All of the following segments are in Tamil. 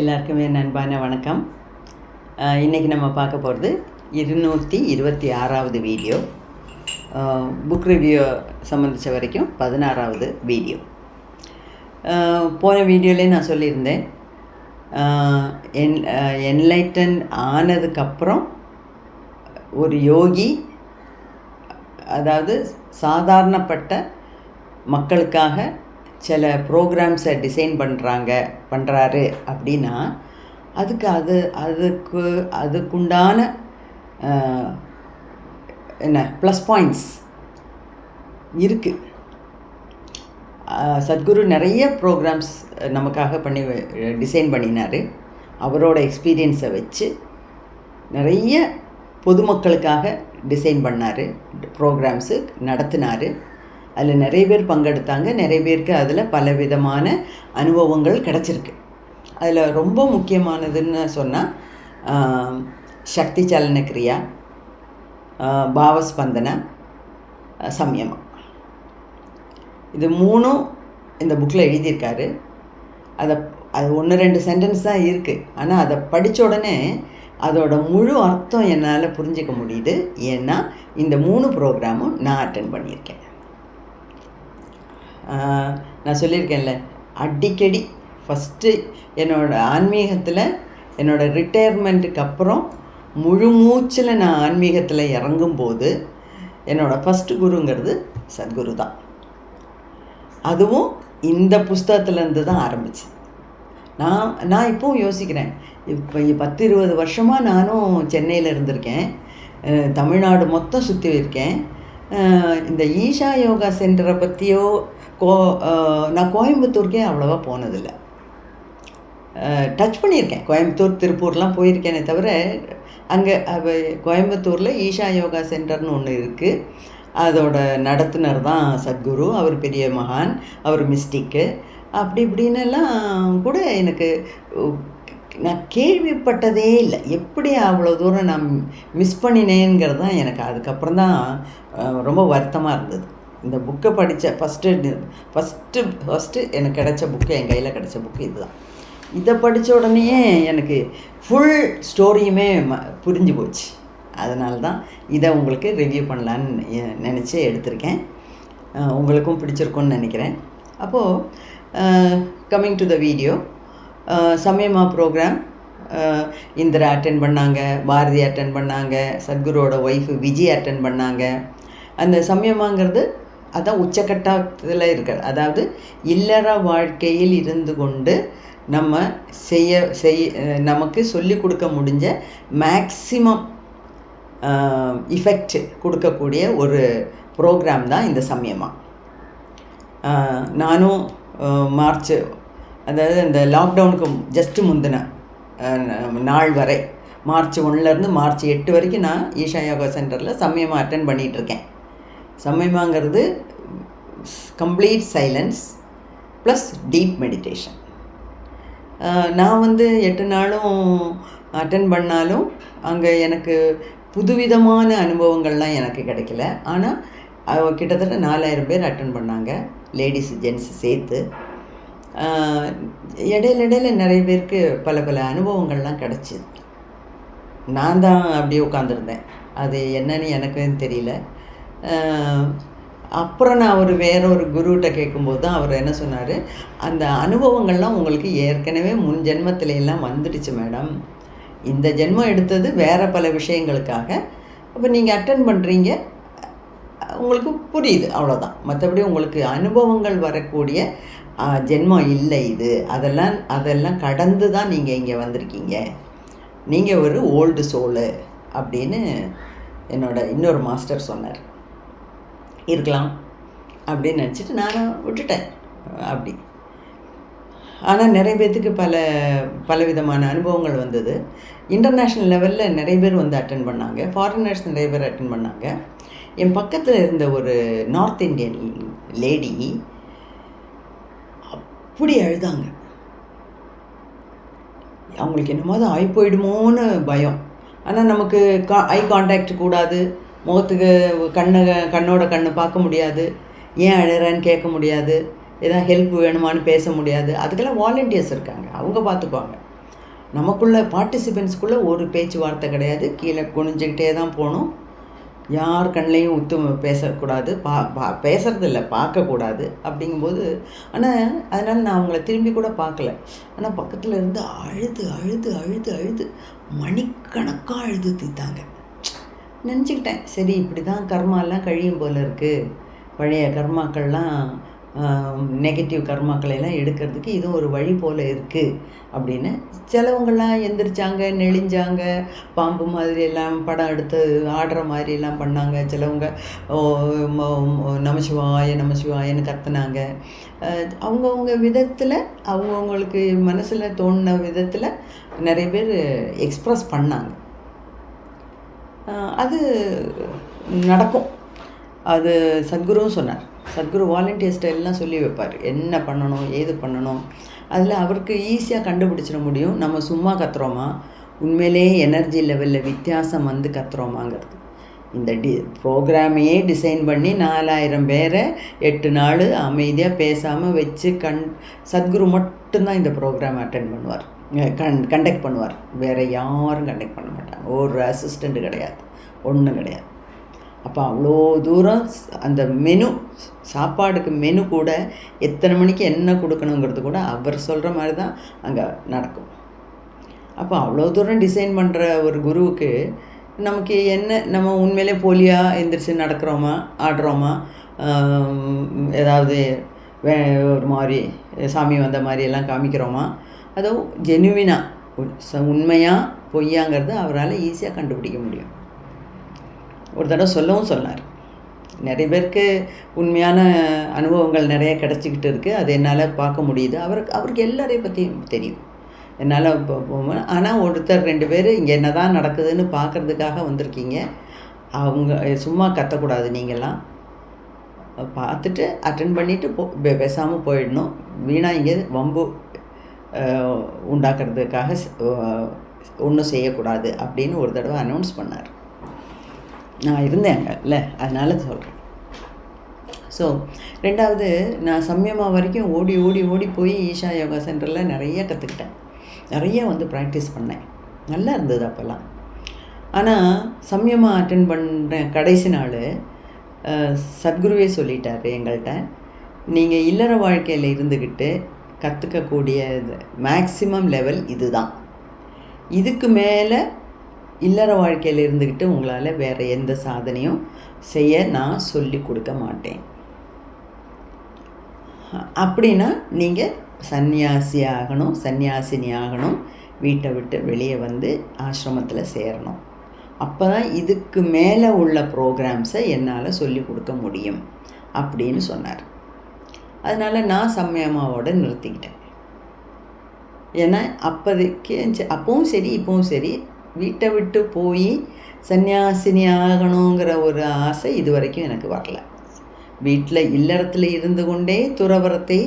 எல்லாருக்குமே அன்பான வணக்கம். இன்றைக்கி நம்ம பார்க்க போகிறது 226வது வீடியோ. புக் ரிவ்யூ சம்மந்தித்த வரைக்கும் 16வது வீடியோ. போன வீடியோவிலே நான் சொல்லியிருந்தேன், என்லைட்டன் ஆனதுக்கப்புறம் ஒரு யோகி, அதாவது சாதாரணப்பட்ட மக்களுக்காக சில ப்ரோக்ராம்ஸை டிசைன் பண்ணுறாரு அப்படின்னா அதுக்குண்டான என்ன ப்ளஸ் பாயிண்ட்ஸ் இருக்குது. சத்குரு நிறைய ப்ரோக்ராம்ஸ் நமக்காக டிசைன் பண்ணினார். அவரோட எக்ஸ்பீரியன்ஸை வச்சு நிறைய பொதுமக்களுக்காக டிசைன் பண்ணார், ப்ரோக்ராம்ஸு நடத்தினார். அதில் நிறைய பேர் பங்கெடுத்தாங்க. நிறைய பேருக்கு அதில் பலவிதமான அனுபவங்கள் கிடச்சிருக்கு. அதில் ரொம்ப முக்கியமானதுன்னு சொன்னால் சக்தி சலன கிரியா, பாவஸ்பந்தன, சம்யமம், இது மூணும் இந்த புக்கில் எழுதியிருக்காரு. அது 1-2 சென்டென்ஸ் தான் இருக்குது. ஆனால் அதை படித்த உடனே அதோட முழு அர்த்தம் என்னால் புரிஞ்சிக்க முடியுது. ஏன்னா இந்த 3 ப்ரோக்ராமும் நான் அட்டென்ட் பண்ணியிருக்கேன். நான் சொல்லியிருக்கேன்ல, அடிக்கடி ஃபஸ்ட்டு என்னோடய ஆன்மீகத்தில் என்னோடய ரிட்டையர்மெண்ட்டுக்கு அப்புறம் முழு மூச்சில் நான் ஆன்மீகத்தில் இறங்கும்போது என்னோடய ஃபஸ்ட்டு குருங்கிறது சத்குரு தான். அதுவும் இந்த புஸ்தகத்துலேருந்து தான் ஆரம்பிச்சு. நான் இப்போவும் யோசிக்கிறேன், இப்போ 10-20 வருஷமாக நானும் சென்னையில் இருந்திருக்கேன், தமிழ்நாடு மொத்தம் சுற்றி இருக்கேன். இந்த ஈஷா யோகா சென்டரை பற்றியோ நான் கோயம்புத்தூருக்கே அவ்வளோவா போனதில்லை. டச் பண்ணியிருக்கேன், கோயம்புத்தூர் திருப்பூர்லாம் போயிருக்கேனே தவிர அங்கே கோயம்புத்தூரில் ஈஷா யோகா சென்டர்னு ஒன்று இருக்குது. அதோட நடத்துனர் தான் சத்குரு. அவர் பெரிய மகான், அவர் மிஸ்டிக்கு, அப்படி இப்படின்னெல்லாம் கூட எனக்கு நான் கேள்விப்பட்டதே இல்லை. எப்படி அவ்வளோ தூரம் நான் மிஸ் பண்ணினேங்கிறது தான் எனக்கு அதுக்கப்புறம் தான் ரொம்ப வருத்தமாக இருந்தது. இந்த புக்கை படித்த ஃபஸ்ட்டு எனக்கு கிடைச்ச புக்கு, என் கையில் கிடைச்ச புக்கு இதுதான். இதை படித்த உடனேயே எனக்கு ஃபுல் ஸ்டோரியுமே புரிஞ்சு போச்சு. அதனால தான் இதை உங்களுக்கு ரிவ்யூ பண்ணலான்னு நினச்சி எடுத்திருக்கேன். உங்களுக்கும் பிடிச்சிருக்குன்னு நினைக்கிறேன். அப்போது coming to the video, Samyama program Indira attend பண்ணாங்க, பாரதி அட்டென்ட் பண்ணாங்க, சத்குருவோட ஒய்ஃபு விஜய் அட்டென்ட் பண்ணாங்க. அந்த சமயமாங்கிறது அதான் உச்சக்கட்டத்தில் இருக்கிற, அதாவது இல்லற வாழ்க்கையில் இருந்து கொண்டு நம்ம நமக்கு சொல்லிக் கொடுக்க முடிஞ்ச மேக்சிமம் இஃபெக்ட் கொடுக்கக்கூடிய ஒரு ப்ரோக்ராம் தான் இந்த சமயமா. நானும் மார்ச், அதாவது இந்த லாக்டவுனுக்கு ஜஸ்ட்டு முந்தின நாள் வரை, மார்ச் 1லேருந்து மார்ச் 8 வரைக்கும் நான் ஈஷா யோகா சென்டரில் சமயமாக அட்டென்ட் பண்ணிகிட்ருக்கேன். சமயமாங்கிறது complete silence plus deep meditation. நான் 8 நாளும் அட்டென்ட் பண்ணாலும் அங்கே எனக்கு புதுவிதமான அனுபவங்கள்லாம் எனக்கு கிடைக்கல. ஆனால் கிட்டத்தட்ட 4000 பேர் அட்டென்ட் பண்ணாங்க, லேடிஸ் ஜென்ஸ் சேர்த்து. இடையில நிறைய பேருக்கு பல அனுபவங்கள்லாம் கிடச்சிது. நான் தான் அப்படியே உட்காந்துருந்தேன். அது என்னன்னு எனக்கும் தெரியல. அப்புறம் நான் வேற ஒரு குருகிட்ட கேட்கும்போது தான் அவர் என்ன சொன்னார், அந்த அனுபவங்கள்லாம் உங்களுக்கு ஏற்கனவே முன் ஜென்மத்தில எல்லாம் வந்துடுச்சு மேடம், இந்த ஜென்மம் எடுத்தது வேறு பல விஷயங்களுக்காக. அப்போ நீங்கள் அட்டென்ட் பண்ணுறீங்க, உங்களுக்கு புரியுது, அவ்வளோதான். மற்றபடி உங்களுக்கு அனுபவங்கள் வரக்கூடிய ஜென்மம் இல்லை இது. அதெல்லாம் கடந்து தான் நீங்கள் இங்கே வந்திருக்கீங்க. நீங்கள் ஒரு ஓல்டு சோலு அப்படின்னு என்னோட இன்னொரு மாஸ்டர் சொன்னார். இருக்கலாம் அப்படின்னு நினச்சிட்டு நானும் விட்டுட்டேன் அப்படி. ஆனால் நிறைய பேர்த்துக்கு பலவிதமான அனுபவங்கள் வந்தது. இன்டர்நேஷ்னல் லெவலில் நிறைய பேர் அட்டென்ட் பண்ணாங்க, ஃபாரினர்ஸ் நிறைய பேர் அட்டென்ட் பண்ணாங்க. என் பக்கத்தில் இருந்த ஒரு நார்த் இந்தியன் லேடி அப்படி அழுதாங்க. அவங்களுக்கு என்னமாவது ஆகி போயிடுமோன்னு பயம். ஆனால் நமக்கு ஐ கான்டாக்ட் கூடாது, முகத்துக்கு கண்ணோட கண்ணு பார்க்க முடியாது, ஏன் அழுறேன்னு கேட்க முடியாது, ஏதாவது ஹெல்ப் வேணுமான்னு பேச முடியாது. அதுக்கெல்லாம் வாலண்டியர்ஸ் இருக்காங்க, அவங்க பார்த்துக்குவாங்க. நமக்குள்ள பார்ட்டிசிபெண்ட்ஸ்குள்ளே ஒரு பேச்சுவார்த்தை கிடையாது. கீழே குனிஞ்சுக்கிட்டே தான் போகணும். யார் கண்ணிலையும் பேசக்கூடாது. பேசுறதில்ல, பார்க்கக்கூடாது. அப்படிங்கும்போது அதனால் நான் அவங்கள திரும்பி கூட பார்க்கல. ஆனால் பக்கத்தில் இருந்து அழுது அழுது அழுது அழுது மணிக்கணக்காக அழுது தீத்தாங்க. நினச்சிக்கிட்டேன், சரி இப்படி தான் கர்மாலாம் கழியும் போல் இருக்குது. பழைய கர்மாக்கள்லாம் நெகட்டிவ் கர்மாக்களையெல்லாம் எடுக்கிறதுக்கு இது ஒரு வழி போல் இருக்குது அப்படின்னு. சிலவங்கள்லாம் எந்திரிச்சாங்க, நெளிஞ்சாங்க, பாம்பு மாதிரி எல்லாம் படம் எடுத்து ஆடுற மாதிரிலாம் பண்ணாங்க. சிலவங்க நமசிவாய நமசிவாயன்னு கத்துனாங்க. அவங்கவுங்க விதத்தில், அவங்கவுங்களுக்கு மனசில் தோணின விதத்தில் நிறைய பேர் எக்ஸ்ப்ரெஸ் பண்ணாங்க. அது நடக்கும். அது சத்குருவும் சொன்னார். சத்குரு வாலண்டியர்ஸ்ட்ட எல்லாம் சொல்லி வைப்பார், என்ன பண்ணணும், ஏது பண்ணணும். அதில் அவருக்கு ஈஸியாக கண்டுபிடிச்சிட முடியும், நம்ம சும்மா கத்துறோமா, உண்மையிலே எனர்ஜி லெவலில் வித்தியாசம் வந்து கத்துறோமாங்கிறது. இந்த ப்ரோக்ராமையே டிசைன் பண்ணி 4000 பேரை 8 நாள் அமைதியாக பேசாமல் வச்சு சத்குரு மட்டும்தான் இந்த ப்ரோக்ராம் அட்டென்ட் பண்ணுவார், கண்டக்ட் பண்ணுவார். வேறு யாரும் கண்டக்ட் பண்ண மாட்டாங்க. ஒரு அசிஸ்டண்ட்டு கிடையாது, ஒன்றும் கிடையாது. அப்போ அவ்வளோ தூரம் அந்த மெனு, சாப்பாடுக்கு மெனு கூட எத்தனை மணிக்கு என்ன கொடுக்கணுங்கிறது கூட அவர் சொல்கிற மாதிரி தான் அங்கே நடக்கும். அப்போ அவ்வளோ தூரம் டிசைன் பண்ணுற ஒரு குருவுக்கு நமக்கு என்ன, நம்ம உண்மையிலே போலியாக எந்திரிச்சு நடக்கிறோமா, ஆடுறோமா, ஏதாவது ஒரு மாதிரி சாமி வந்த மாதிரியெல்லாம் காமிக்கிறோமா, அதுவும் ஜெனுவினாக உண்மையாக பொய்யாங்கிறது அவரால் ஈஸியாக கண்டுபிடிக்க முடியும். ஒரு தடவை சொல்லவும் சொன்னார். நிறைய பேருக்கு உண்மையான அனுபவங்கள் நிறைய கிடச்சிக்கிட்டு இருக்குது, அது என்னால் பார்க்க முடியுது. அவருக்கு எல்லாரையும் பற்றியும் தெரியும், என்னால் போவேன். ஆனால் ஒருத்தர் 2 பேர் இங்கே என்ன தான் நடக்குதுன்னு பார்க்குறதுக்காக வந்திருக்கீங்க. அவங்க சும்மா கத்தக்கூடாது, நீங்கள்லாம் பார்த்துட்டு அட்டென்ட் பண்ணிவிட்டு பேசாமல் போயிடணும். வீணாக இங்கே வம்பு உண்டாக்குறதுக்காக ஒன்றும் செய்யக்கூடாது அப்படின்னு ஒரு தடவை அனௌன்ஸ் பண்ணார். நான் இருந்தேன் அங்கே இல்லை, அதனால் சொல்கிறேன். ஸோ 2வது, நான் சம்யமா வரைக்கும் ஓடி ஓடி ஓடி போய் ஈஷா யோகா சென்டரில் நிறைய கற்றுக்கிட்டேன், நிறைய வந்து ப்ராக்டிஸ் பண்ணேன். நல்லா இருந்தது அப்போல்லாம். ஆனால் சம்யமா அட்டென்ட் பண்ணுற கடைசி நாள் சத்குருவே சொல்லிட்டார் எங்கள்கிட்ட, நீங்கள் இல்லற வாழ்க்கையில் இருந்துக்கிட்டு கற்றுக்கக்கூடிய மேக்சிமம் லெவல் இதுதான். இதுக்கு மேலே இல்லற வாழ்க்கையில் இருந்துக்கிட்டு உங்களால் வேறு எந்த சாதனையும் செய்ய நான் சொல்லி கொடுக்க மாட்டேன். அப்படின்னா நீங்கள் சன்னியாசி ஆகணும், சன்னியாசினி ஆகணும், வீட்டை விட்டு வெளியே வந்து ஆசிரமத்தில் சேரணும். அப்போ தான் இதுக்கு மேலே உள்ள ப்ரோக்ராம்ஸை என்னால் சொல்லி கொடுக்க முடியும் அப்படின்னு சொன்னார். அதனால் நான் சம்யமாவோடு நிறுத்திக்கிட்டேன். ஏன்னா அப்போதைக்கு அப்பவும் சரி இப்போவும் சரி, வீட்டை விட்டு போய் சன்னியாசினி ஆகணுங்கிற ஒரு ஆசை இது வரைக்கும் எனக்கு வரல. வீட்டில் இல்லறத்தில் இருந்து கொண்டே துறவரத்தை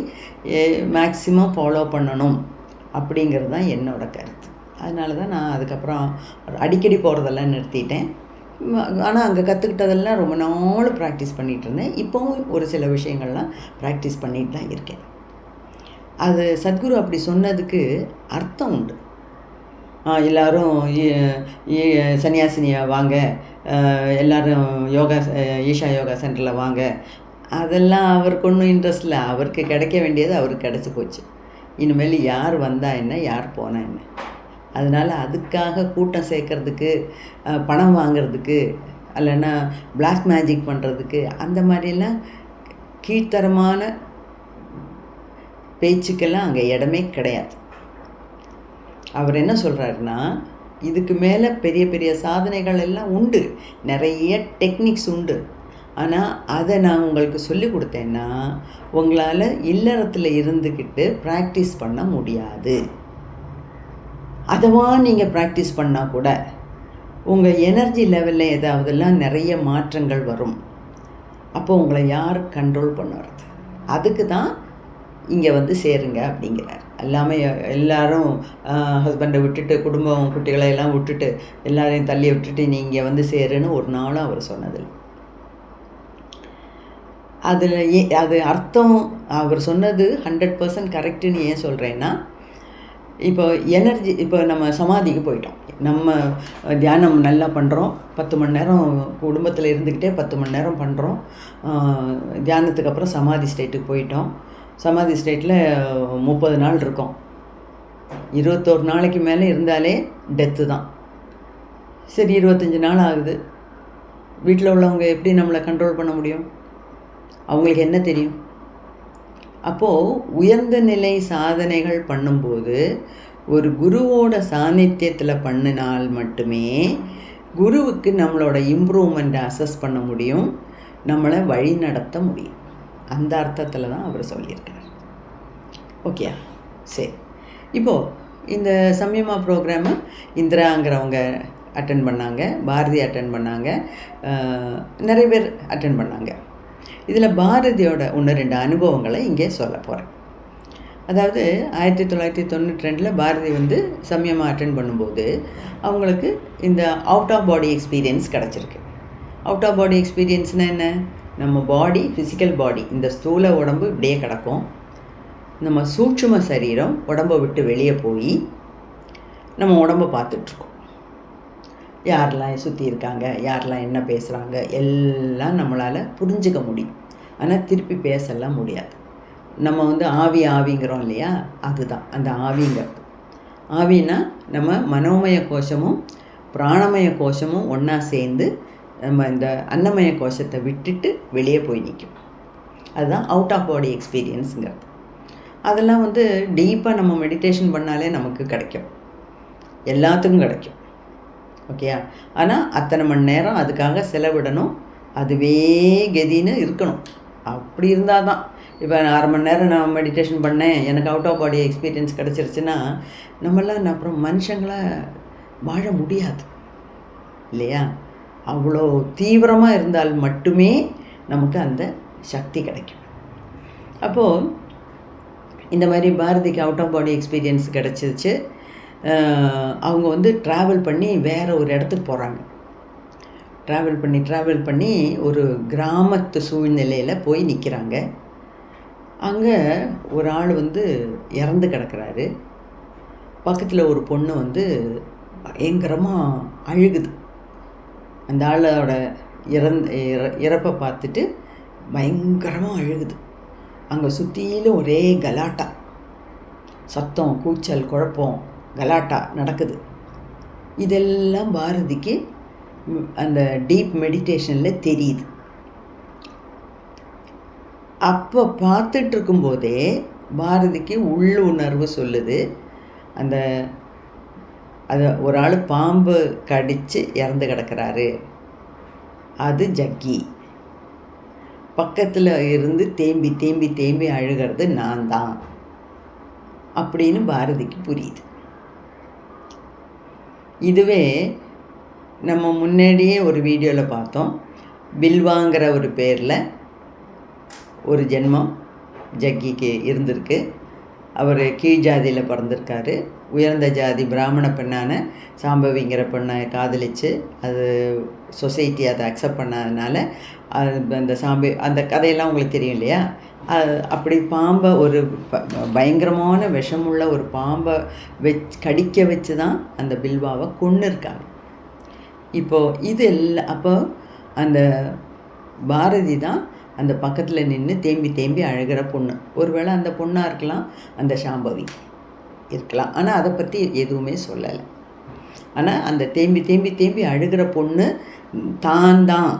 மேக்சிமம் ஃபாலோ பண்ணணும் அப்படிங்கிறது தான் என்னோடய கருத்து. அதனால தான் நான் அதுக்கப்புறம் அடிக்கடி போகிறதெல்லாம் நிறுத்திட்டேன். ஆனால் அங்கே கற்றுக்கிட்டதெல்லாம் ரொம்ப நாள் ப்ராக்டிஸ் பண்ணிகிட்டு இருந்தேன். இப்போவும் ஒரு சில விஷயங்கள்லாம் ப்ராக்டிஸ் பண்ணிட்டு தான் இருக்கேன். அது சத்குரு அப்படி சொன்னதுக்கு அர்த்தம் உண்டு. எல்லோரும் சன்னியாசினியாக வாங்க, எல்லோரும் ஈஷா யோகா சென்டரில் வாங்க, அதெல்லாம் அவருக்கு ஒன்றும் இன்ட்ரெஸ்ட் இல்லை. அவருக்கு கிடைக்க வேண்டியது அவருக்கு கிடச்சி போச்சு. இனிமேல் யார் வந்தால் என்ன, யார் போனால் என்ன. அதனால் அதுக்காக கூட்டம் சேர்க்கறதுக்கு, பணம் வாங்கிறதுக்கு, இல்லைன்னா பிளாக் மேஜிக் பண்ணுறதுக்கு, அந்த மாதிரிலாம் கீழ்த்தரமான பேச்சுக்கெல்லாம் அங்கே இடமே கிடையாது. அவர் என்ன சொல்கிறாருன்னா, இதுக்கு மேலே பெரிய பெரிய சாதனைகள் எல்லாம் உண்டு, நிறைய டெக்னிக்ஸ் உண்டு. ஆனால் அதை நான் உங்களுக்கு சொல்லி கொடுத்தேன்னா உங்களால் இல்லறத்தில் இருந்துக்கிட்டு ப்ராக்டிஸ் பண்ண முடியாது. அதுவா நீங்கள் ப்ராக்டிஸ் பண்ணால் கூட உங்கள் எனர்ஜி லெவலில் ஏதாவதெல்லாம் நிறைய மாற்றங்கள் வரும். அப்போ உங்களை யார் கண்ட்ரோல் பண்ணுறது? அதுக்கு தான் இங்கே வந்து சேருங்க அப்படிங்கிறார். எல்லாரும் ஹஸ்பண்டை விட்டுட்டு, குடும்பம் குட்டிகளை எல்லாம் விட்டுட்டு, எல்லாரையும் தள்ளி விட்டுட்டு நீ இங்கே வந்து சேருன்னு ஒரு நாளும் அவர் சொன்னதில்லை. அதில் அது அர்த்தம் அவர் சொன்னது 100% கரெக்டுன்னு ஏன் சொல்கிறேன்னா, இப்போ எனர்ஜி இப்போ நம்ம சமாதிக்கு போயிட்டோம். நம்ம தியானம் நல்லா பண்ணுறோம். 10 மணி நேரம் குடும்பத்தில் இருந்துக்கிட்டே 10 மணி நேரம் பண்ணுறோம். தியானத்துக்கு அப்புறம் சமாதி ஸ்டேட்டுக்கு போயிட்டோம். சமாதி ஸ்டேட்டில் 30 நாள் இருக்கோம். 21 நாளைக்கு மேலே இருந்தாலே டெத்து தான். சரி, 25 நாள் ஆகுது. வீட்டில் உள்ளவங்க எப்படி நம்மளை கண்ட்ரோல் பண்ண முடியும்? அவங்களுக்கு என்ன தெரியும்? அப்போது உயர்ந்த நிலை சாதனைகள் பண்ணும்போது ஒரு குருவோட சாநித்தியத்தில் பண்ணினால் மட்டுமே குருவுக்கு நம்மளோட இம்ப்ரூவ்மெண்ட்டை அசஸ் பண்ண முடியும், நம்மளை வழி நடத்த முடியும். அந்த அர்த்தத்தில் தான் அவர் சொல்லியிருக்கார். ஓகே, சரி. இப்போது இந்த சம்யமா ப்ரோக்ராமை இந்திராங்கிறவங்க அட்டன் பண்ணாங்க, பாரதி அட்டன் பண்ணாங்க, நிறைய பேர் அட்டன் பண்ணாங்க. இதில் பாரதியோட 1-2 அனுபவங்களை இங்கே சொல்ல போகிறேன். அதாவது 1992 பாரதி வந்து சம்யமா அட்டன் பண்ணும்போது அவங்களுக்கு இந்த அவுட் ஆஃப் பாடி எக்ஸ்பீரியன்ஸ் கிடச்சிருக்கு. அவுட் ஆஃப் பாடி எக்ஸ்பீரியன்ஸ்னால் என்ன? நம்ம பாடி, ஃபிசிக்கல் பாடி, இந்த ஸ்தூல உடம்பு இப்படியே கிடக்கும். நம்ம சூட்சும சரீரம் உடம்பை விட்டு வெளியே போய் நம்ம உடம்பை பார்த்துட்ருக்கோம். யாரெல்லாம் சுற்றி இருக்காங்க, யாரெல்லாம் என்ன பேசுகிறாங்க, எல்லாம் நம்மளால் புரிஞ்சுக்க முடியும். ஆனால் திருப்பி பேசலாம் முடியாது. நம்ம வந்து ஆவிங்கிறோம் இல்லையா, அதுதான் அந்த ஆவிங்கிறது. ஆவின்னா நம்ம மனோமய கோஷமும் பிராணமய கோஷமும் ஒன்றா சேர்ந்து நம்ம இந்த அன்னமய கோஷத்தை விட்டுட்டு வெளியே போய் நிற்கும். அதுதான் அவுட் ஆஃப் பாடி எக்ஸ்பீரியன்ஸுங்கிறது. அதெல்லாம் வந்து டீப்பாக நம்ம மெடிடேஷன் பண்ணாலே நமக்கு கிடைக்கும், எல்லாத்துக்கும் கிடைக்கும். ஓகேயா? ஆனால் அத்தனை மணி நேரம் அதுக்காக செலவிடணும், அதுவே கதின்னு இருக்கணும். அப்படி இருந்தால் தான். இப்போ 1/2 மணி நேரம் நான் மெடிடேஷன் பண்ணேன், எனக்கு அவுட் ஆஃப் பாடி எக்ஸ்பீரியன்ஸ் கிடச்சிருச்சுன்னா நம்மளாம் அப்புறம் மனுஷங்களை வாழ முடியாது இல்லையா? அவ்வளோ தீவிரமாக இருந்தால் மட்டுமே நமக்கு அந்த சக்தி கிடைக்கும். அப்போது இந்த மாதிரி பாரதிக்கு அவுட் ஆஃப் பாடி எக்ஸ்பீரியன்ஸ் கிடச்சிருச்சு. அவங்க வந்து ட்ராவல் பண்ணி வேறு ஒரு இடத்துக்கு போகிறாங்க. ட்ராவல் பண்ணி ஒரு கிராமத்து சூழ்நிலையில் போய் நிற்கிறாங்க. அங்கே ஒரு ஆள் வந்து இறந்து கிடக்கிறாரு. பக்கத்தில் ஒரு பொண்ணு வந்து பயங்கரமாக அழுகுது. அந்த ஆளோட இறப்பை பார்த்துட்டு பயங்கரமாக அழுகுது. அங்கே சுற்றிலும் ஒரே கலாட்டா, சத்தம், கூச்சல், குழப்பம், கலாட்டா நடக்குது. இதெல்லாம் பாரதிக்கு அந்த டீப் மெடிடேஷனில் தெரியுது. அப்போ பார்த்துட்டு இருக்கும்போதே பாரதிக்கு உள்ளுணர்வு சொல்லுது, அது ஒரு ஆள் பாம்பு கடித்து இறந்து கிடக்கிறாரு, அது ஜக்கி. பக்கத்தில் இருந்து தேம்பி தேம்பி தேம்பி அழுகிறது நான் தான் அப்படின்னு பாரதிக்கு புரியுது. இதுவே நம்ம முன்னாடியே ஒரு வீடியோவில் பார்த்தோம். பில்வாங்கிற ஒரு பேரில் ஒரு ஜென்மம் ஜக்கிக்கு இருந்திருக்கு. அவர் கீழ் ஜாதியில் பிறந்திருக்காரு. உயர்ந்த ஜாதி பிராமண பெண்ணான சாம்பவிங்கிற பெண்ணை காதலித்து அது சொசைட்டி அதை அக்செப்ட் பண்ணாதனால அந்த கதையெல்லாம் உங்களுக்கு தெரியும் இல்லையா? அப்படி பாம்பை ஒரு பயங்கரமான விஷமுள்ள ஒரு பாம்பை கடிக்க வச்சு தான் அந்த பில்வாவை கொன்று இருக்காங்க. இப்போது இது எல்லாம் அப்போ அந்த பாரதி தான் அந்த பக்கத்தில் நின்று தேம்பி தேம்பி அழுகிற பொண்ணு. ஒருவேளை அந்த பொண்ணாக இருக்கலாம், அந்த சாம்பவி இருக்கலாம். ஆனால் அதை பற்றி எதுவுமே சொல்லலை. ஆனால் அந்த தேம்பி தேம்பி தேம்பி அழுகிற பொண்ணு தான்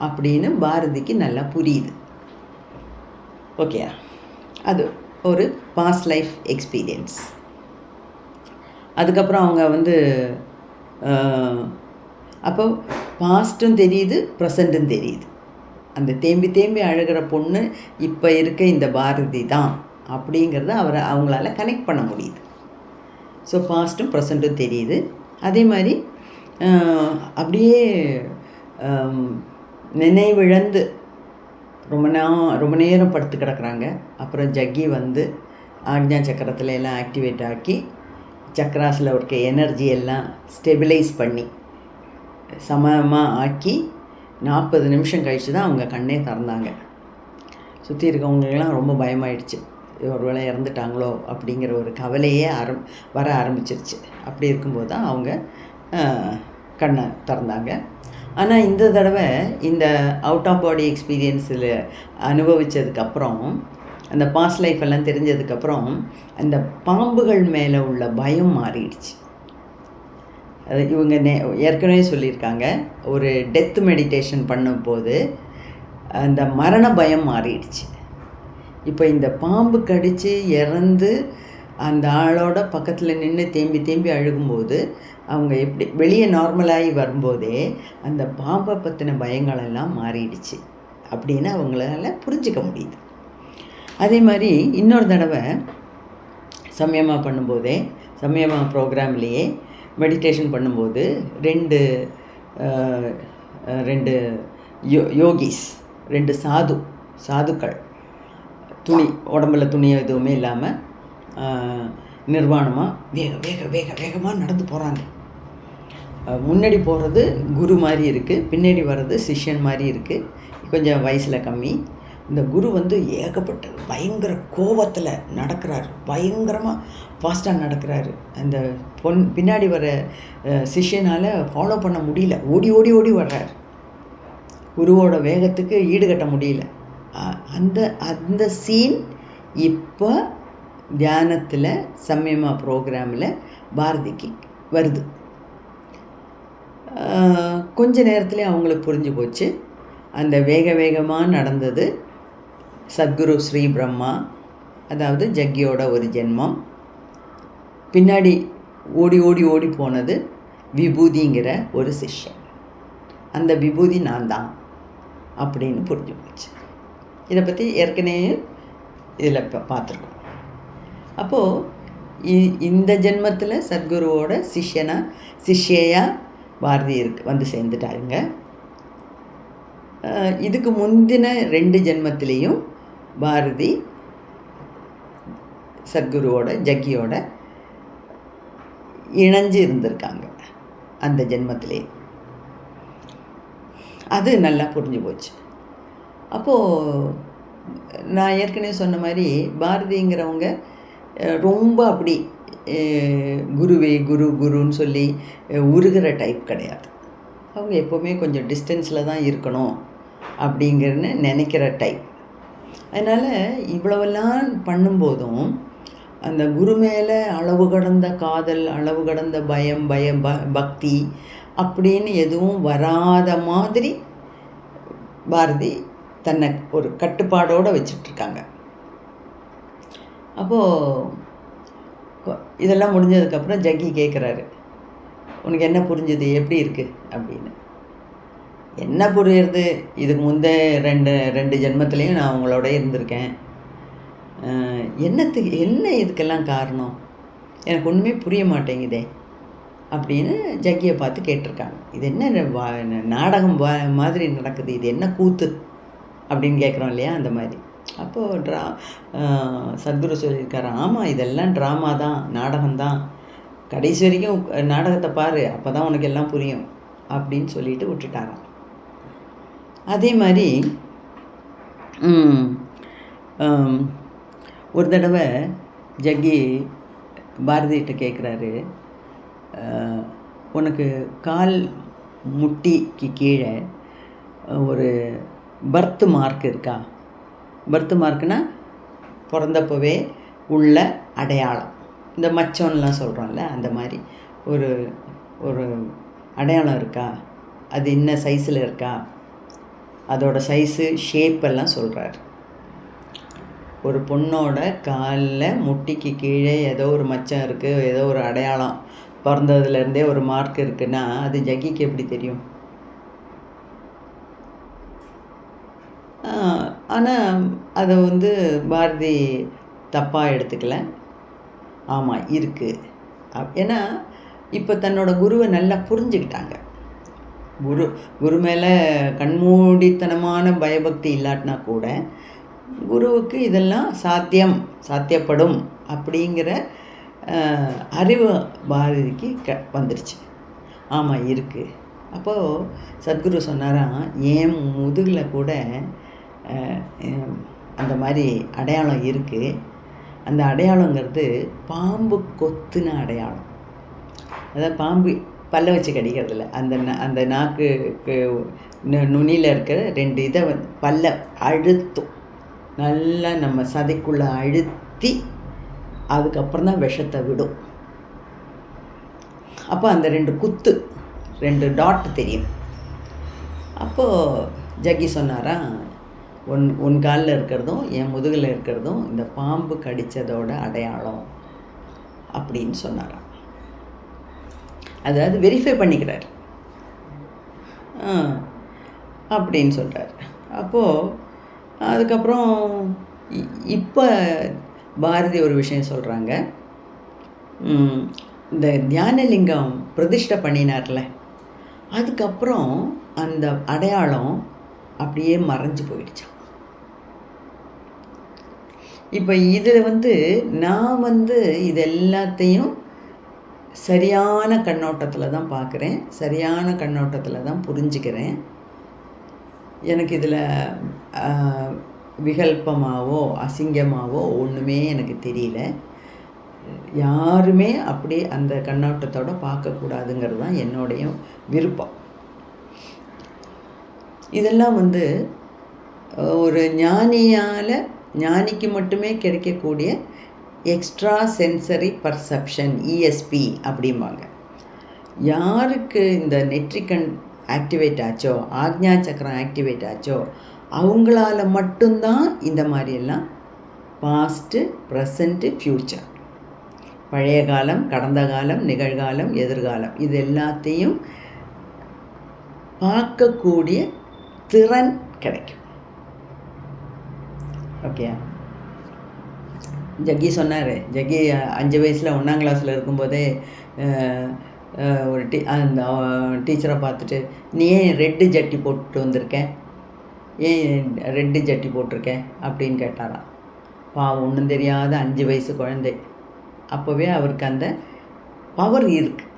அப்படின்னு பாரதிக்கு நல்லா புரியுது. ஓகே, அது ஒரு பாஸ்ட் லைஃப் எக்ஸ்பீரியன்ஸ். அதுக்கப்புறம் அவங்க வந்து அப்போ பாஸ்ட்டும் தெரியுது, ப்ரெசண்ட்டும் தெரியுது. அந்த தேம்பி தேம்பி அழுகிற பொண்ணு இப்போ இருக்க இந்த பாரதி தான் அப்படிங்கிறத அவங்களால கனெக்ட் பண்ண முடியுது. ஸோ பாஸ்ட்டும் ப்ரெசண்ட்டும் தெரியுது. அதே மாதிரி அப்படியே நினைவிழந்து ரொம்ப நேரம் படுத்து கிடக்குறாங்க. அப்புறம் ஜக்கி வந்து ஆக்ஞா சக்கரத்தில் எல்லாம் ஆக்டிவேட் ஆக்கி சக்கராஸில் இருக்க எனர்ஜி எல்லாம் ஸ்டெபிலைஸ் பண்ணி சமமாக ஆக்கி 40 நிமிஷம் கழித்து தான் அவங்க கண்ணே திறந்தாங்க. சுற்றி இருக்கவங்களுக்கெல்லாம் ரொம்ப பயமாயிடுச்சு. ஒருவேளை இறந்துட்டாங்களோ அப்படிங்கிற ஒரு கவலையே வர ஆரம்பிச்சிருச்சு. அப்படி இருக்கும்போது தான் அவங்க கண்ணை திறந்தாங்க. ஆனால் இந்த தடவை இந்த அவுட் ஆஃப் பாடி எக்ஸ்பீரியன்ஸில் அனுபவித்ததுக்கப்புறம், அந்த பாஸ்ட் லைஃப் எல்லாம் தெரிஞ்சதுக்கப்புறம், அந்த பாம்புகள் மேலே உள்ள பயம் மாறிடுச்சு. அது இவங்க ஏற்கனவே சொல்லியிருக்காங்க, ஒரு டெத் மெடிடேஷன் பண்ணும்போது அந்த மரண பயம் மாறிடுச்சு. இப்போ இந்த பாம்பு கடித்து இறந்து அந்த ஆளோட பக்கத்தில் நின்று தேம்பி அழுகும்போது அவங்க எப்படி வெளியே நார்மலாகி வரும்போதே அந்த பாம்பை பற்றின பயங்களெல்லாம் மாறிடுச்சு அப்படின்னு அவங்களால புரிஞ்சிக்க முடியுது. அதே மாதிரி இன்னொரு தடவை சமயமா பண்ணும்போதே, சமயமா ப்ரோக்ராம்லேயே மெடிடேஷன் பண்ணும்போது ரெண்டு யோகிஸ், 2 சாதுக்கள் உடம்பில் துணி எதுவுமே இல்லாமல் நிர்வாணமாக வேகமாக நடந்து போகிறாங்க. முன்னாடி போகிறது குரு மாதிரி இருக்குது, பின்னாடி வர்றது சிஷ்யன் மாதிரி இருக்குது. கொஞ்சம் வயசில் கம்மி. இந்த குரு ஏகப்பட்ட பயங்கர கோபத்தில் நடக்கிறாரு, பயங்கரமாக ஃபாஸ்ட்டாக நடக்கிறாரு. அந்த பின்னாடி வர சிஷ்யனால் ஃபாலோ பண்ண முடியல, ஓடி வர்றார். குருவோட வேகத்துக்கு ஈடுகட்ட முடியல. அந்த சீன் இப்போ தியானத்தில் சமயமா ப்ரோக்ராமில் பாரதிக்கு வருது. கொஞ்ச நேரத்துலேயே அவங்களுக்கு புரிஞ்சு போச்சு, அந்த வேகமாக நடந்தது சத்குரு ஸ்ரீ பிரம்மா, அதாவது ஜக்கியோட ஒரு ஜென்மம். பின்னாடி ஓடி போனது விபூதிங்கிற ஒரு சிஷ்யன். அந்த விபூதி நான் தான் அப்படின்னு புரிஞ்சு போச்சு. இதை பற்றி ஏற்கனவே இதில் பார்த்துருக்கோம். அப்போது இந்த ஜென்மத்தில் சத்குருவோட சிஷ்யையாக பாரதி வந்து சேர்ந்துட்டாங்க. இதுக்கு முந்தின 2 ஜென்மத்திலையும் பாரதி சத்குருவோட ஜக்கியோட இணைஞ்சு இருந்திருக்காங்க அந்த ஜென்மத்திலே. அது நல்லா புரிஞ்சு போச்சு. அப்போது நான் ஏற்கனவே சொன்ன மாதிரி பாரதிங்கிறவங்க ரொம்ப அப்படி குருன்னு சொல்லி உருகிற டைப் கிடையாது. அவங்க எப்போவுமே கொஞ்சம் டிஸ்டன்ஸில் தான் இருக்கணும் அப்படிங்கிறன்னு நினைக்கிற டைப். அதனால் இவ்வளவெல்லாம் பண்ணும்போதும் அந்த குரு மேலே அளவு கடந்த காதல், அளவு கடந்த பயம், பக்தி அப்படின்னு எதுவும் வராத மாதிரி பாரதி தன்னை ஒரு கட்டுப்பாடோடு வச்சிட்ருக்காங்க. அப்போது இதெல்லாம் முடிஞ்சதுக்கப்புறம் ஜக்கி கேட்குறாரு, உனக்கு என்ன புரிஞ்சுது, எப்படி இருக்குது அப்படின்னு. என்ன புரியுறது, இதுக்கு முந்தைய ரெண்டு ஜென்மத்துலேயும் நான் உங்களோட இருந்திருக்கேன், என்ன இதுக்கெல்லாம் காரணம், எனக்கு ஒன்றுமே புரிய மாட்டேங்குதே அப்படின்னு ஜக்கியை பார்த்து கேட்டிருக்காங்க. இது என்ன நாடகம் மாதிரி நடக்குது, இது என்ன கூத்து அப்படின்னு கேட்குறோம் இல்லையா, அந்த மாதிரி. அப்போது சத்குரு சொல்லியிருக்காரு, ஆமாம் இதெல்லாம் ட்ராமா தான், நாடகம்தான், கடைசி வரைக்கும் நாடகத்தை பாரு, அப்போ தான் உனக்கு எல்லாம் புரியும் அப்படின்னு சொல்லிட்டு விட்டுட்டாராம். அதே மாதிரி ஒரு தடவை ஜக்கி பாரதிகிட்ட கேட்குறாரு, உனக்கு கால் முட்டிக்கு கீழே ஒரு பர்த் மார்க் இருக்கா? பர்த் மார்க்குனா பிறந்தப்பவே உள்ள அடையாளம், இந்த மச்சம்லாம் சொல்கிறோம்ல, அந்த மாதிரி ஒரு அடையாளம் இருக்கா? அது என்ன சைஸில் இருக்கா? அதோட சைஸு ஷேப்பெல்லாம் சொல்கிறார். ஒரு பொண்ணோட காலில் முட்டிக்கு கீழே ஏதோ ஒரு மச்சம் இருக்குது, ஏதோ ஒரு அடையாளம், பிறந்ததுலேருந்தே ஒரு மார்க் இருக்குன்னா அது ஜக்கிக்கு எப்படி தெரியும்? ஆனால் அதை பாரதி தப்பாக எடுத்துக்கல. ஆமாம் இருக்குது. ஏன்னா இப்போ தன்னோட குருவை நல்லா புரிஞ்சுக்கிட்டாங்க. குரு மேலே கண்மூடித்தனமான பயபக்தி இல்லாட்டினா கூட குருவுக்கு இதெல்லாம் சாத்தியப்படும் அப்படிங்கிற அறிவு பாரதிக்கு வந்துருச்சு. ஆமாம் இருக்குது. அப்போது சத்குரு சொன்னாராம், ஏன் முதுகில் கூட அந்த மாதிரி அடையாளம் இருக்குது, அந்த அடையாளங்கிறது பாம்பு கொத்துன அடையாளம். அதாவது பாம்பு பல்ல வச்சு கடிக்கிறதில்ல, அந்த நாக்குக்கு நுனியில் இருக்கிற 2 இதை பல்ல அழுத்தும், நல்லா நம்ம சதைக்குள்ளே அழுத்தி அதுக்கப்புறம் தான் விஷத்தை விடும். அப்போ அந்த 2 குத்து, 2 டாட் தெரியும். அப்போது ஜக்கி சொன்னாரா, உன் காலில் இருக்கிறதும் என் முதுகில் இருக்கிறதும் இந்த பாம்பு கடித்ததோட அடையாளம் அப்படின்னு சொன்னாராம். அதாவது வெரிஃபை பண்ணிக்கிறார் அப்படின்னு சொல்கிறார். அப்போது அதுக்கப்புறம் இப்போ பாரதி ஒரு விஷயம் சொல்கிறாங்க. இந்த தியானலிங்கம் பிரதிஷ்டை பண்ணினார்ல, அதுக்கப்புறம் அந்த அடையாளம் அப்படியே மறைஞ்சு போயிடுச்சான். இப்போ இதில் நான் இது எல்லாத்தையும் சரியான கண்ணோட்டத்தில் தான் பார்க்குறேன், சரியான கண்ணோட்டத்தில் தான் புரிஞ்சுக்கிறேன். எனக்கு இதில் விகல்பமாவோ அசிங்கமாவோ ஒன்றுமே எனக்கு தெரியல. யாருமே அப்படி அந்த கண்ணோட்டத்தோடு பார்க்கக்கூடாதுங்கிறது தான் என்னுடைய விருப்பம். இதெல்லாம் ஒரு ஞானிக்கு மட்டுமே கிடைக்கக்கூடிய எக்ஸ்ட்ரா சென்சரி பர்செப்ஷன், ESP அப்படிம்பாங்க. யாருக்கு இந்த நெற்றிக்கண் ஆக்டிவேட் ஆச்சோ, ஆக்ஞா சக்கரம் ஆக்டிவேட் ஆச்சோ, அவங்களால மட்டும்தான் இந்த மாதிரியெல்லாம் பாஸ்ட்டு, ப்ரெசண்ட்டு, ஃப்யூச்சர், பழைய காலம், கடந்த காலம், நிகழ்காலம், எதிர்காலம், இது எல்லாத்தையும் பார்க்கக்கூடிய திறன் கிடைக்கும். ஓகே, ஜக்கி சொன்னார். ஜக்கி 5 வயசில் 1ஆம் கிளாஸில் இருக்கும்போதே ஒரு அந்த டீச்சரை பார்த்துட்டு, நீ ஏன் ரெட்டு ஜட்டி போட்டுட்டு வந்திருக்கேன், ஏன் ரெட்டு ஜட்டி போட்டிருக்கேன் அப்படின்னு கேட்டாராம். பாவம், ஒன்றும் தெரியாத 5 வயசு குழந்தை. அப்போவே அவருக்கு அந்த பவர் இருக்குது,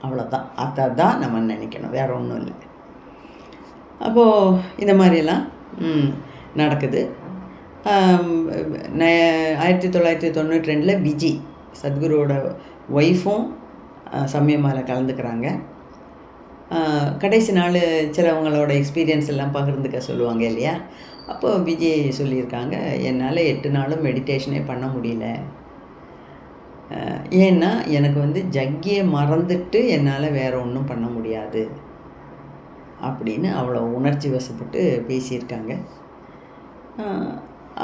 அவ்வளோதான். அதை தான் நம்ம நினைக்கணும், வேறு ஒன்றும் இல்லை. அப்போது இந்த மாதிரியெல்லாம் நடக்குது. 1992 விஜி சத்குருவோட ஒய்ஃபும் சமயமால கலந்துக்கிறாங்க. கடைசி நாள் சிலவங்களோட எக்ஸ்பீரியன்ஸ் எல்லாம் பகிர்ந்துக்க சொல்லுவாங்க இல்லையா. அப்போது விஜய் சொல்லியிருக்காங்க, என்னால் 8 நாளும் மெடிடேஷனே பண்ண முடியல. ஏன்னா எனக்கு ஜக்கியை மறந்துட்டு என்னால் வேறு ஒன்றும் பண்ண முடியாது அப்படின்னு அவ்வளோ உணர்ச்சி வசப்பட்டு பேசியிருக்காங்க.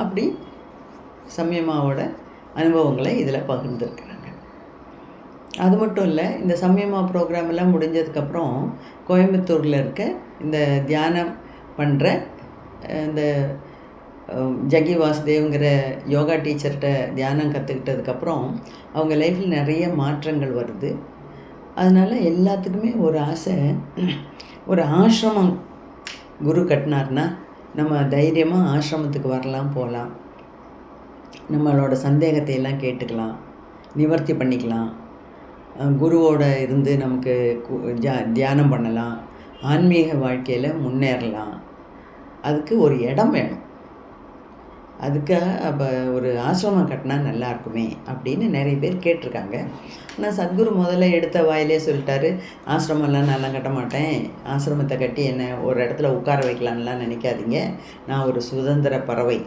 அப்படி சமயமாவோட அனுபவங்களை இதில் பகிர்ந்துருக்குறாங்க. அது மட்டும் இல்லை, இந்த சமயமா ப்ரோக்ராம் எல்லாம் முடிஞ்சதுக்கப்புறம் கோயம்புத்தூரில் இருக்க இந்த தியானம் பண்ணுற இந்த ஜக்கி வாசுதேவ்ங்கிற யோகா டீச்சர்கிட்ட தியானம் கற்றுக்கிட்டதுக்கப்புறம் அவங்க லைஃப்பில் நிறைய மாற்றங்கள் வருது. அதனால் எல்லாத்துக்குமே ஒரு ஆசை, ஒரு ஆசிரமம் குரு கட்டினார்னா நம்ம தைரியமாக ஆசிரமத்துக்கு வரலாம், போகலாம், நம்மளோட சந்தேகத்தை எல்லாம் கேட்டுக்கலாம், நிவர்த்தி பண்ணிக்கலாம், குருவோட இருந்து நமக்கு தியானம் பண்ணலாம், ஆன்மீக வாழ்க்கையில் முன்னேறலாம். அதுக்கு ஒரு இடம் வேணும். அதுக்காக அப்போ ஒரு ஆசிரமம் கட்டினா நல்லா இருக்குமே அப்படின்னு நிறைய பேர் கேட்டிருக்காங்க. ஆனால் சத்குரு முதல்ல எடுத்த வாயிலே சொல்லிட்டாரு, ஆசிரமெல்லாம் நான் கட்ட மாட்டேன், ஆசிரமத்தை கட்டி என்னை ஒரு இடத்துல உட்கார வைக்கலான்லாம் நினைக்காதீங்க, நான் ஒரு சுதந்திர பறவை,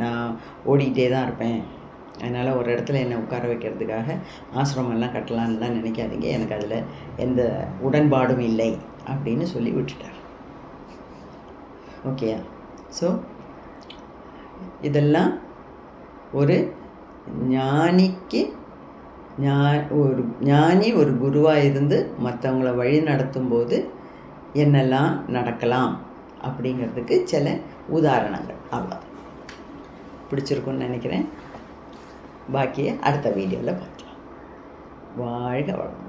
நான் ஓடிக்கிட்டே தான் இருப்பேன், அதனால் ஒரு இடத்துல என்னை உட்கார வைக்கிறதுக்காக ஆசிரமெல்லாம் கட்டலான்லாம் நினைக்காதீங்க, எனக்கு அதில் எந்த உடன்பாடும் இல்லை அப்படின்னு சொல்லி விட்டுட்டார். ஓகேயா? ஸோ இதெல்லாம் ஒரு ஞானிக்கு ஒரு ஞானி ஒரு குருவாக இருந்து மற்றவங்கள வழி நடத்தும்போது என்னெல்லாம் நடக்கலாம் அப்படிங்கிறதுக்கு சில உதாரணங்கள். அவ்வளோ பிடிச்சிருக்குன்னு நினைக்கிறேன். பாக்கியை அடுத்த வீடியோவில் பார்க்கலாம். வாழ்க வளம்.